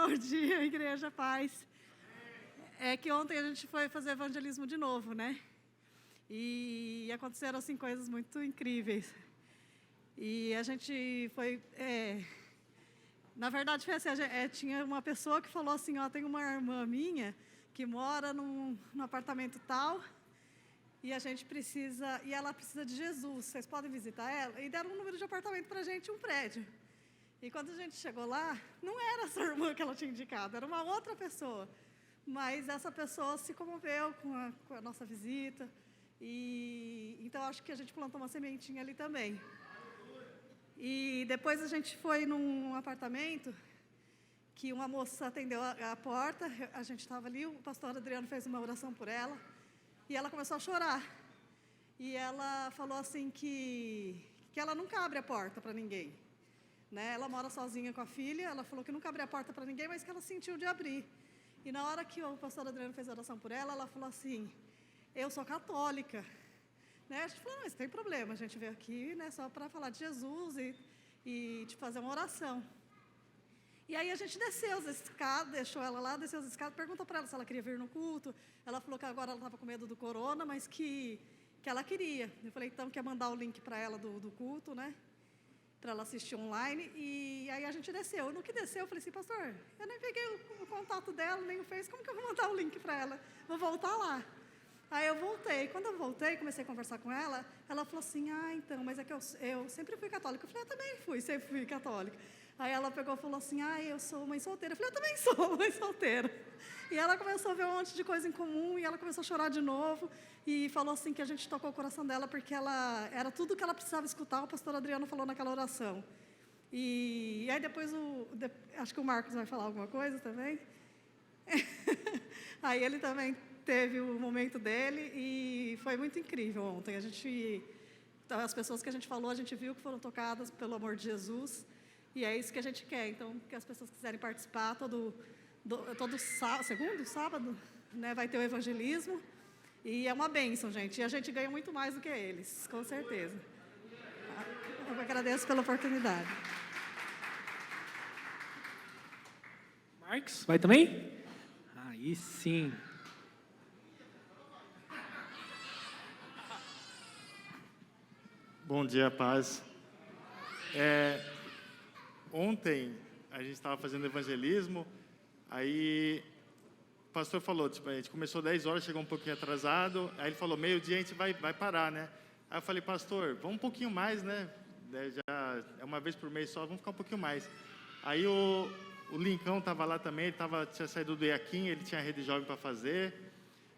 Bom dia, Igreja Paz. É que ontem a gente foi fazer evangelismo de novo, né? E aconteceram, assim, coisas muito incríveis. E a gente foi... na verdade, foi assim, tinha uma pessoa que falou assim, ó, tem uma irmã minha que mora num apartamento tal e a gente precisa... E ela precisa de Jesus, vocês podem visitar ela? E deram um número de apartamento pra gente, um prédio. E quando a gente chegou lá, não era essa irmã que ela tinha indicado, era uma outra pessoa. Mas essa pessoa se comoveu com a nossa visita. E então acho que a gente plantou uma sementinha ali também. E depois a gente foi num apartamento que uma moça atendeu a porta, a gente estava ali, o pastor Adriano fez uma oração por ela, e ela começou a chorar. E ela falou assim que ela nunca abre a porta para ninguém. Né? Ela mora sozinha com a filha, ela falou que nunca abriu a porta para ninguém, mas que ela sentiu de abrir. E na hora que o pastor Adriano fez a oração por ela, ela falou assim, eu sou católica. Né? A gente falou, não, mas tem problema, a gente veio aqui, né, só para falar de Jesus e te fazer uma oração. E aí a gente desceu as escadas, deixou ela lá, desceu as escadas, perguntou para ela se ela queria vir no culto. Ela falou que agora ela estava com medo do corona, mas que ela queria. Eu falei, então, quer mandar o link para ela do culto, né? Para ela assistir online, e aí a gente desceu. No que desceu, eu falei assim, pastor, eu nem peguei o contato dela, nem o Face, como que eu vou mandar o link para ela? Vou voltar lá. Aí eu voltei. Quando eu voltei, comecei a conversar com ela, ela falou assim, então, mas é que eu sempre fui católica. Eu falei, eu também sempre fui católica. Aí ela pegou e falou assim, eu sou mãe solteira. Eu falei, eu também sou mãe solteira. E ela começou a ver um monte de coisa em comum, e ela começou a chorar de novo, e falou assim que a gente tocou o coração dela, porque ela era tudo que ela precisava escutar, o pastor Adriano falou naquela oração. E aí depois, acho que o Marcos vai falar alguma coisa também. Aí ele também teve o momento dele, e foi muito incrível ontem. As pessoas que a gente falou, a gente viu que foram tocadas pelo amor de Jesus, e é isso que a gente quer. Então, que as pessoas quiserem participar, todo segundo, sábado, né, vai ter o evangelismo, e é uma bênção, gente, e a gente ganha muito mais do que eles, com certeza. Eu agradeço pela oportunidade. Marcos, vai também? Aí sim. Bom dia, paz. Ontem a gente estava fazendo evangelismo, aí o pastor falou, a gente começou 10 horas, chegou um pouquinho atrasado, aí ele falou, meio-dia a gente vai parar, né? Aí eu falei, pastor, vamos um pouquinho mais, né? Já é uma vez por mês só, vamos ficar um pouquinho mais. Aí o Lincão estava lá também, ele tinha saído do Iaquim, ele tinha rede jovem para fazer,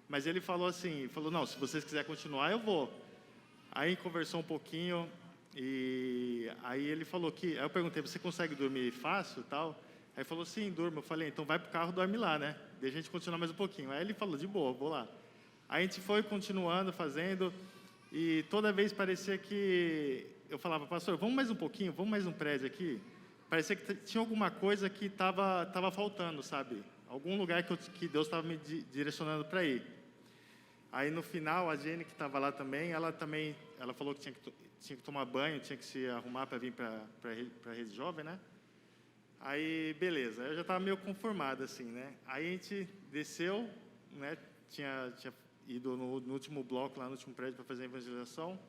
mas ele falou assim, não, se vocês quiserem continuar, eu vou. Aí conversou um pouquinho, e aí ele falou aí eu perguntei, você consegue dormir fácil e tal? Aí ele falou, sim, durmo. Eu falei, então vai pro carro, dorme lá, né? Deixa a gente continuar mais um pouquinho. Aí ele falou, de boa, vou lá. Aí a gente foi continuando, fazendo, e toda vez parecia que eu falava, pastor, vamos mais um pouquinho, vamos mais um prédio aqui. Parecia que tinha alguma coisa que estava faltando, sabe? Algum lugar que Deus estava me direcionando para ir. Aí no final, a Jenny, que estava lá também, ela falou que tinha que tomar banho, tinha que se arrumar para vir para a Rede Jovem, né? Aí, beleza, eu já estava meio conformado, assim, né? Aí a gente desceu, né? Tinha ido no último bloco, lá no último prédio, para fazer a evangelização.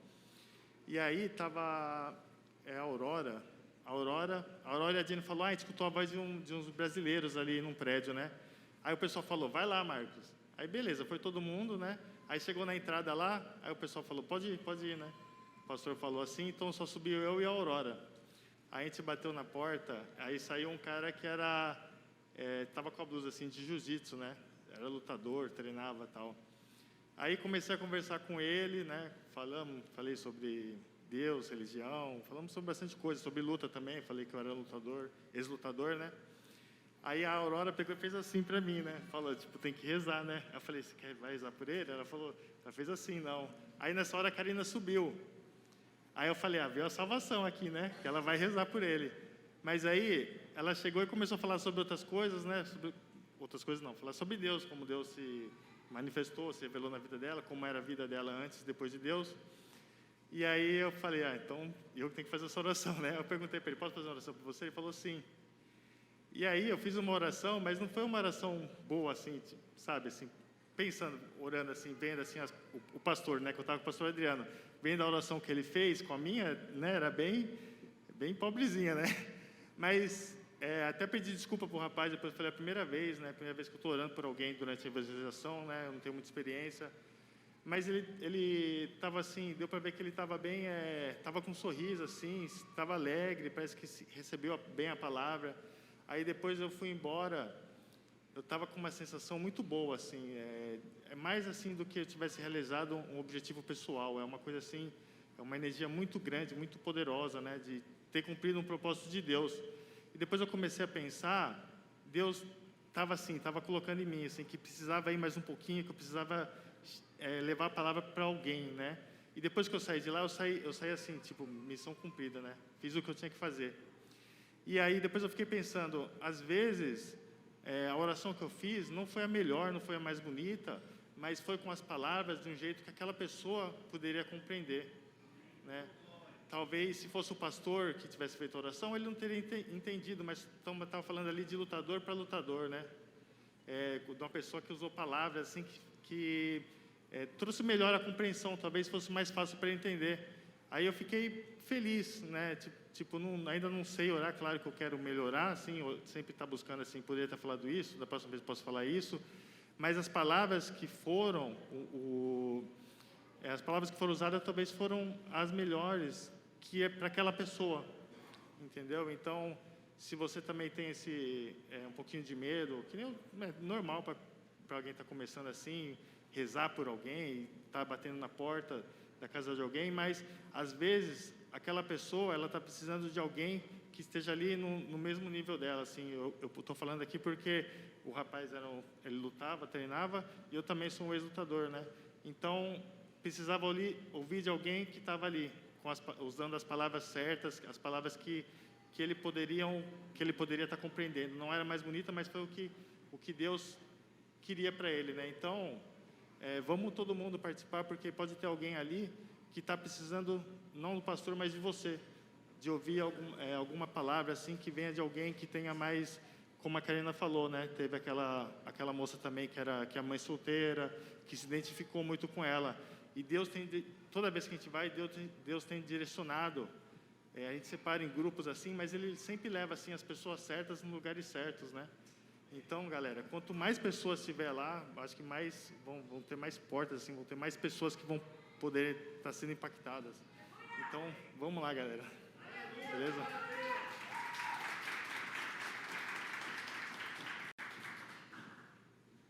E aí estava a Aurora e a Jenny falou, a gente escutou a voz de uns brasileiros ali num prédio, né? Aí o pessoal falou, vai lá, Marcos. Aí, beleza, foi todo mundo, né? Aí chegou na entrada lá, aí o pessoal falou, pode ir, né? O pastor falou assim, então só subiu eu e a Aurora. Aí a gente bateu na porta, aí saiu um cara que estava com a blusa assim de jiu-jitsu, né? Era lutador, treinava e tal. Aí comecei a conversar com ele, né? Falei sobre Deus, religião, falamos sobre bastante coisa, sobre luta também, falei que eu era lutador, ex-lutador, né? Aí a Aurora pegou e fez assim para mim, né? Falou, tem que rezar, né? Eu falei, você vai rezar por ele? Ela fez assim, não. Aí nessa hora a Karina subiu. Aí eu falei, veio a salvação aqui, né? Que ela vai rezar por ele. Mas aí ela chegou e começou a falar sobre outras coisas, né? Falar sobre Deus, como Deus se manifestou, se revelou na vida dela, como era a vida dela antes e depois de Deus. E aí eu falei, então eu tenho que fazer essa oração, né? Eu perguntei para ele, posso fazer uma oração por você? Ele falou, sim. E aí eu fiz uma oração, mas não foi uma oração boa, assim, sabe, assim, pensando, orando assim, vendo assim, o pastor, né, que eu estava com o pastor Adriano, vendo a oração que ele fez com a minha, né, era bem pobrezinha, né? Mas até pedi desculpa para o rapaz, depois falei a primeira vez que eu estou orando por alguém durante a evangelização, né, eu não tenho muita experiência. Mas ele estava assim, deu para ver que ele estava bem, estava com um sorriso assim, estava alegre, parece que recebeu bem a palavra. Aí depois eu fui embora, eu estava com uma sensação muito boa, assim, é mais assim do que eu tivesse realizado um objetivo pessoal, é uma coisa assim, é uma energia muito grande, muito poderosa, né, de ter cumprido um propósito de Deus. E depois eu comecei a pensar, Deus estava colocando em mim, assim, que precisava ir mais um pouquinho, que eu precisava levar a palavra para alguém, né? E depois que eu saí de lá, eu saí assim, tipo, missão cumprida, né? Fiz o que eu tinha que fazer. E aí depois eu fiquei pensando, às vezes a oração que eu fiz não foi a melhor, não foi a mais bonita, mas foi com as palavras de um jeito que aquela pessoa poderia compreender, né? Talvez se fosse o pastor que tivesse feito a oração, ele não teria entendido, mas estava falando ali de lutador para lutador, né? De uma pessoa que usou palavras assim que trouxe melhor a compreensão, talvez fosse mais fácil para entender. Aí eu fiquei feliz, né? Tipo, ainda não sei orar, claro que eu quero melhorar, assim, eu sempre estou buscando, assim, poderia ter falado isso, da próxima vez posso falar isso, mas as palavras que foram, as palavras que foram usadas talvez foram as melhores, que é para aquela pessoa, entendeu? Então, se você também tem esse um pouquinho de medo, que nem normal para alguém estar começando assim, rezar por alguém, estar batendo na porta da casa de alguém, mas às vezes aquela pessoa ela está precisando de alguém que esteja ali no mesmo nível dela. Assim, eu estou falando aqui porque o rapaz ele lutava, treinava, e eu também sou um ex-lutador, né? Então precisava ouvir de alguém que estava ali, usando as palavras certas, as palavras que ele poderia estar compreendendo. Não era mais bonita, mas foi o que Deus queria para ele, né? Então vamos todo mundo participar, porque pode ter alguém ali que está precisando, não do pastor, mas de você, de ouvir alguma palavra assim que venha de alguém que tenha mais, como a Karina falou, né? Teve aquela moça também que é a mãe solteira, que se identificou muito com ela. E Deus toda vez que a gente vai, Deus tem direcionado. A gente separa em grupos assim, mas Ele sempre leva assim as pessoas certas nos lugares certos, né? Então, galera, quanto mais pessoas estiver lá, acho que mais vão ter mais portas, assim, vão ter mais pessoas que vão poder estar sendo impactadas. Então, vamos lá, galera. Beleza?